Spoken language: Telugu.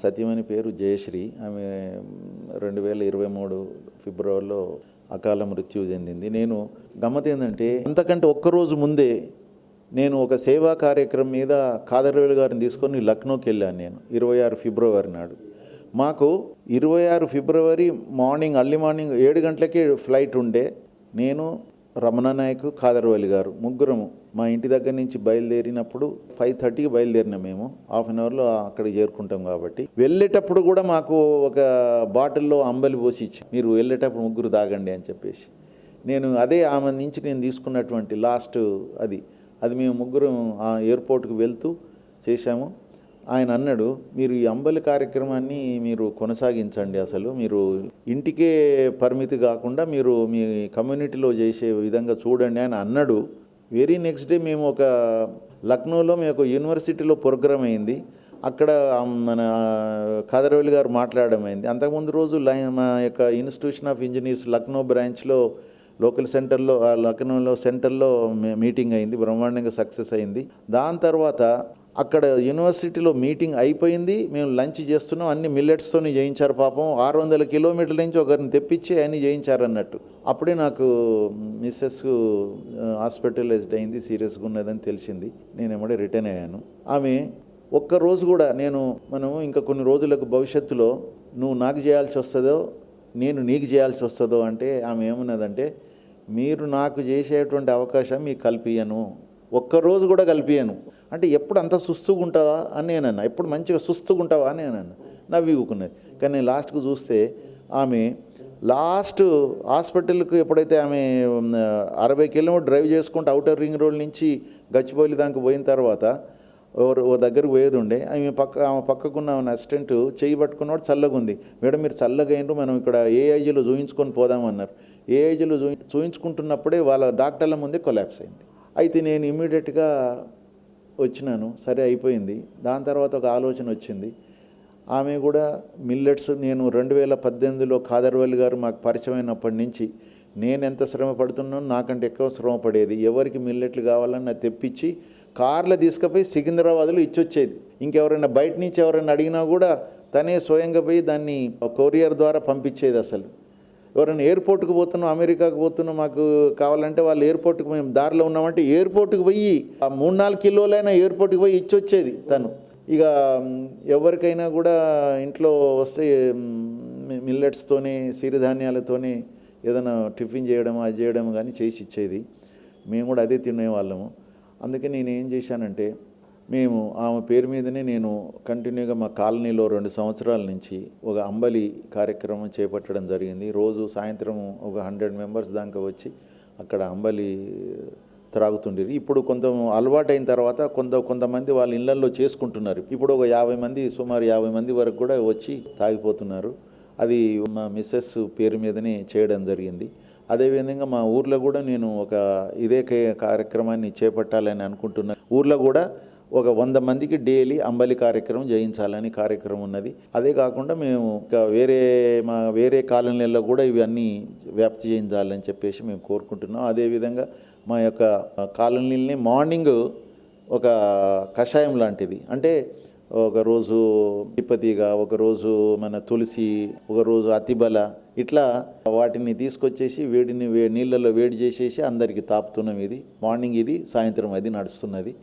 సతీమణి పేరు జయశ్రీ. ఆమె 2023 ఫిబ్రవరిలో అకాల మృత్యు చెందింది. నేను గమ్మత్ ఏంటంటే అంతకంటే ఒక్కరోజు ముందే నేను ఒక సేవా కార్యక్రమం మీద ఖాదర్వేలు గారిని తీసుకొని లక్నోకి వెళ్ళాను. నేను 26 ఫిబ్రవరి నాడు మాకు 26 ఫిబ్రవరి అర్లీ మార్నింగ్ 7 గంటలకే ఫ్లైట్ ఉండే. నేను రమణ నాయక్, ఖాదర్వేలు గారు ముగ్గురము మా ఇంటి దగ్గర నుంచి బయలుదేరినప్పుడు 5:30కి బయలుదేరినాం. మేము హాఫ్ అన్ అవర్లో అక్కడికి చేరుకుంటాం కాబట్టి వెళ్ళేటప్పుడు కూడా మాకు ఒక బాటిల్లో అంబలి పోసి ఇచ్చి మీరు వెళ్ళేటప్పుడు ముగ్గురు తాగండి అని చెప్పేసి నేను అదే ఆమె నుంచి నేను తీసుకున్నటువంటి లాస్ట్ అది మేము ముగ్గురం ఆ ఎయిర్పోర్ట్కి వెళ్తూ చేశాము. ఆయన అన్నాడు, మీరు ఈ అంబలి కార్యక్రమాన్ని మీరు కొనసాగించండి, అసలు మీరు ఇంటికే పరిమితి కాకుండా మీరు మీ కమ్యూనిటీలో చేసే విధంగా చూడండి అని అన్నాడు. వెరీ నెక్స్ట్ డే మేము ఒక లక్నోలో మేము ఒక యూనివర్సిటీలో ప్రోగ్రామ్ అయింది. అక్కడ మన ఖాదర్వేలు గారు మాట్లాడడం అయింది. అంతకుముందు రోజు మా యొక్క ఇన్స్టిట్యూషన్ ఆఫ్ ఇంజనీర్స్ లక్నో బ్రాంచ్లో లోకల్ సెంటర్లో లక్నోలో సెంటర్లో మీటింగ్ అయింది, బ్రహ్మాండంగా సక్సెస్ అయింది. దాని తర్వాత అక్కడ యూనివర్సిటీలో మీటింగ్ అయిపోయింది, మేము లంచ్ చేస్తున్నాం. అన్ని మిల్లెట్స్తోని చేయించారు. పాపం 600 కిలోమీటర్ల నుంచి ఒకరిని తెప్పించి అన్నీ చేయించారు అన్నట్టు. అప్పుడే నాకు మిస్సెస్ హాస్పిటలైజ్డ్ అయింది, సీరియస్గా ఉన్నదని తెలిసింది. నేను ఎమ్మడే రిటర్న్ అయ్యాను. ఆమె ఒక్కరోజు కూడా మనం ఇంకా కొన్ని రోజులకు భవిష్యత్తులో నువ్వు నాకు చేయాల్సి వస్తుందో నేను నీకు చేయాల్సి వస్తుందో అంటే ఆమె ఏమన్నదంటే, మీరు నాకు చేసేటువంటి అవకాశం మీకు కల్పియను, ఒక్కరోజు కూడా కల్పియను అంటే ఎప్పుడు అంత సుస్తుగా ఉంటావా అని నేనన్నా, ఎప్పుడు మంచిగా సుస్తుగా ఉంటావా అని నేనన్నా. నవ్వి ఊకున్నది. కానీ నేను లాస్ట్కు చూస్తే ఆమె లాస్ట్ హాస్పిటల్కి ఎప్పుడైతే ఆమె 60 కిలోమీటర్ డ్రైవ్ చేసుకుంటూ అవుటర్ రింగ్ రోడ్ నుంచి గచ్చిబౌలి దాకా పోయిన తర్వాత ఓ దగ్గరకు పోయేది ఉండే. ఆమె పక్కకున్న అసిస్టెంట్ చేయి పట్టుకున్నవాడు చల్లగా ఉంది. మేడం మీరు చల్లగా అయినరు, మనం ఇక్కడ ఏఐజీలో చూయించుకొని పోదామన్నారు. ఏఐజీలో చూయించుకుంటున్నప్పుడే వాళ్ళ డాక్టర్ల ముందే కొలాప్స్ అయింది. అయితే నేను ఇమ్మీడియట్గా వచ్చినాను. సరే అయిపోయింది. దాని తర్వాత ఒక ఆలోచన వచ్చింది. ఆమె కూడా మిల్లెట్స్ నేను 2018లో ఖాదర్వేలు గారు మాకు పరిచయమైనప్పటి నుంచి నేను ఎంత శ్రమ పడుతున్నానో నాకంటే ఎక్కువ శ్రమ పడేది. ఎవరికి మిల్లెట్లు కావాలన్నా తెప్పించి కార్లో తీసుకుపోయి సికింద్రాబాద్లో ఇచ్చొచ్చేది. ఇంకెవరైనా బయట నుంచి ఎవరైనా అడిగినా కూడా తనే స్వయంగా పోయి దాన్ని కొరియర్ ద్వారా పంపించేది. అసలు ఎవరైనా ఎయిర్పోర్ట్కి పోతున్నాం, అమెరికాకు పోతున్నాం, మాకు కావాలంటే వాళ్ళు ఎయిర్పోర్ట్కి మేము దారిలో ఉన్నామంటే ఎయిర్పోర్ట్కి పోయి 3-4 కిలోలైనా ఎయిర్పోర్ట్కి పోయి ఇచ్చొచ్చేది తను. ఇక ఎవరికైనా కూడా ఇంట్లో వస్తే మిల్లెట్స్తోనే సిరిధాన్యాలతోనే ఏదైనా టిఫిన్ చేయడం అది చేయడం కానీ చేసి ఇచ్చేది. మేము కూడా అదే తినేవాళ్ళము. అందుకే నేను ఏం చేశానంటే ఆమె పేరు మీదనే నేను కంటిన్యూగా మా కాలనీలో 2 సంవత్సరాల నుంచి ఒక అంబలి కార్యక్రమం చేపట్టడం జరిగింది. రోజు సాయంత్రం ఒక 100 మెంబర్స్ దాకా వచ్చి అక్కడ అంబలి త్రాగుతుండేది. ఇప్పుడు కొంత అలవాటైన తర్వాత కొంతమంది వాళ్ళ ఇళ్లల్లో చేసుకుంటున్నారు. ఇప్పుడు ఒక 50 మంది, సుమారు 50 మంది వరకు కూడా వచ్చి తాగిపోతున్నారు. అది మా మిస్సెస్ పేరు మీదనే చేయడం జరిగింది. అదేవిధంగా మా ఊర్లో కూడా నేను ఒక ఇదే కార్యక్రమాన్ని చేపట్టాలని అనుకుంటున్నాను. ఊర్లో కూడా ఒక 100 మందికి డైలీ అంబలి కార్యక్రమం చేయించాలని కార్యక్రమం ఉన్నది. అదే కాకుండా మేము వేరే కాలనీల్లో కూడా ఇవన్నీ వ్యాప్తి చేయించాలని చెప్పేసి మేము కోరుకుంటున్నాం. అదేవిధంగా మా యొక్క కాలనీలని మార్నింగ్ ఒక కషాయం లాంటిది, అంటే ఒకరోజు తిప్పతిగా, ఒకరోజు మన తులసి, ఒకరోజు అతిబల, ఇట్లా వాటిని తీసుకొచ్చేసి నీళ్ళలో వేడి చేసేసి అందరికీ తాపుతున్నాం. ఇది మార్నింగ్, ఇది సాయంత్రం అది నడుస్తున్నది.